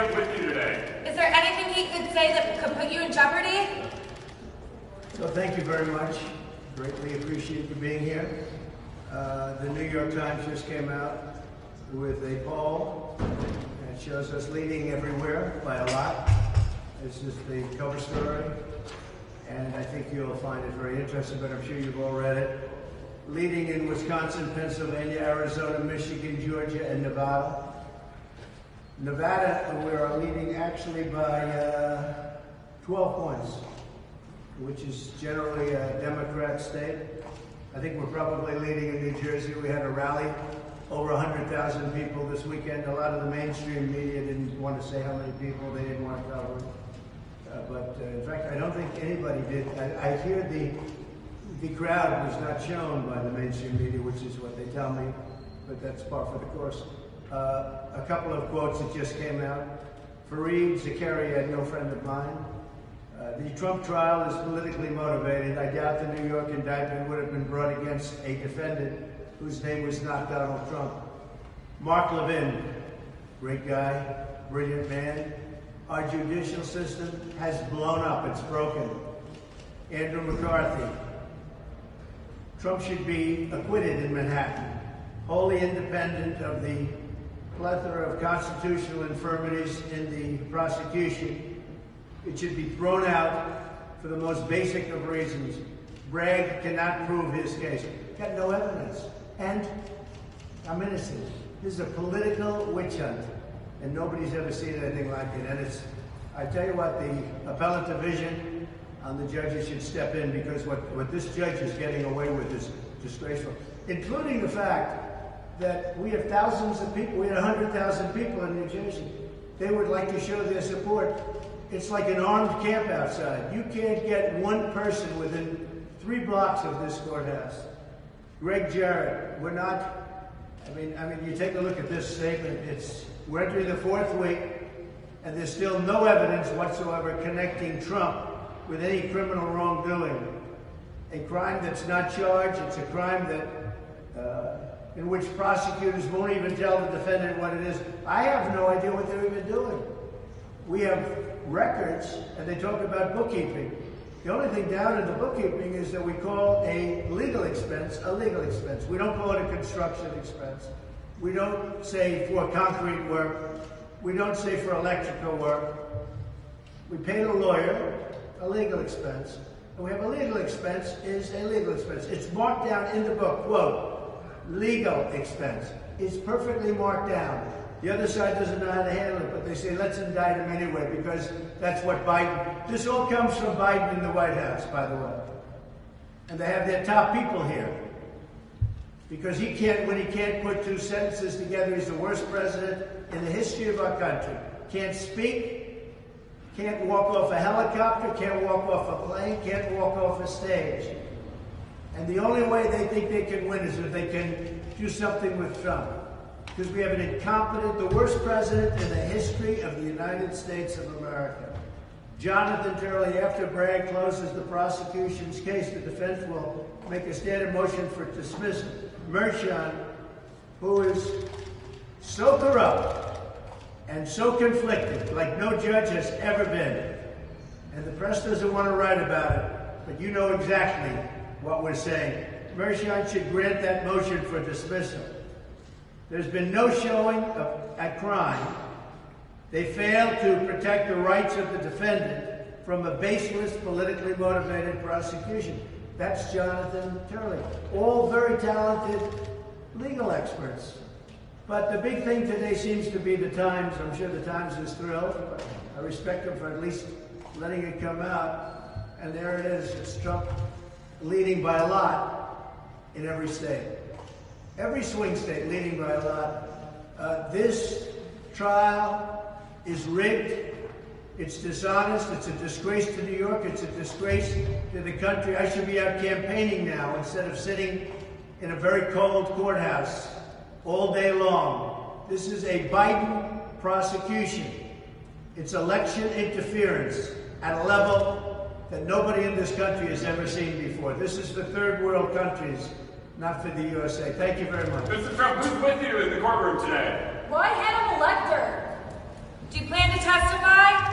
stand with you today. Is there anything he could say that could put you in jeopardy? So thank you very much. Greatly appreciate you being here. The New York Times just came out with a poll that shows us leading everywhere by a lot. This is the cover story, and I think you'll find it very interesting, but I'm sure you've all read it. Leading in Wisconsin, Pennsylvania, Arizona, Michigan, Georgia, and Nevada. Nevada, we are leading actually by 12 points, which is generally a Democrat state. I think we're probably leading in New Jersey. We had a rally, over 100,000 people this weekend. A lot of the mainstream media didn't want to say how many people, they didn't want to cover it. But in fact, I don't think anybody did. I hear the crowd was not shown by the mainstream media, which is what they tell me, but that's par for the course. A couple of quotes that just came out. Fareed Zakaria, no friend of mine. The Trump trial is politically motivated. I doubt the New York indictment would have been brought against a defendant whose name was not Donald Trump. Mark Levin, great guy, brilliant man. Our judicial system has blown up, it's broken. Andrew McCarthy. Trump should be acquitted in Manhattan, wholly independent of the plethora of constitutional infirmities in the prosecution. It should be thrown out for the most basic of reasons. Bragg cannot prove his case. Got no evidence. And I'm innocent. This is a political witch hunt, and nobody's ever seen anything like it. And it's, I tell you what, the appellate division on the judges should step in, because what this judge is getting away with is disgraceful, including the fact that we have thousands of people, we had 100,000 people in New Jersey. They would like to show their support. It's like an armed camp outside. You can't get one person within 3 blocks of this courthouse. Greg Jarrett, we're not, I mean, you take a look at this statement. We're entering the 4th week, and there's still no evidence whatsoever connecting Trump with any criminal wrongdoing. A crime that's not charged, it's a crime that, in which prosecutors won't even tell the defendant what it is. I have no idea what they're even doing. We have records, and they talk about bookkeeping. The only thing down in the bookkeeping is that we call a legal expense a legal expense. We don't call it a construction expense. We don't say for concrete work. We don't say for electrical work. We pay the lawyer a legal expense. And we have a legal expense is a legal expense. It's marked down in the book, quote, legal expense. It's perfectly marked down. The other side doesn't know how to handle it, but they say, let's indict him anyway, because that's what Biden, this all comes from Biden in the White House, by the way. And they have their top people here. Because when he can't put 2 sentences together, he's the worst president in the history of our country. Can't speak, can't walk off a helicopter, can't walk off a plane, can't walk off a stage. And the only way they think they can win is if they can do something with Trump. Because we have an incompetent, the worst president in the history of the United States of America. Jonathan Turley, after Bragg closes the prosecution's case, the defense will make a standard motion for dismissal. Merchan, who is so corrupt and so conflicted, like no judge has ever been, and the press doesn't want to write about it, but you know exactly what we're saying. Merchan should grant that motion for dismissal. There's been no showing of a crime. They failed to protect the rights of the defendant from a baseless, politically motivated prosecution. That's Jonathan Turley. All very talented legal experts. But the big thing today seems to be the Times. I'm sure the Times is thrilled, but I respect them for at least letting it come out. And there it is. It's Trump leading by a lot in every state. Every swing state leading by a lot. This trial is rigged. It's dishonest. It's a disgrace to New York. It's a disgrace to the country. I should be out campaigning now instead of sitting in a very cold courthouse all day long. This is a Biden prosecution. It's election interference at a level that nobody in this country has ever seen before. This is for third world countries, not for the USA. Thank you very much. Mr. Trump, who's with you in the courtroom today? Why Hannibal Lecter? Do you plan to testify?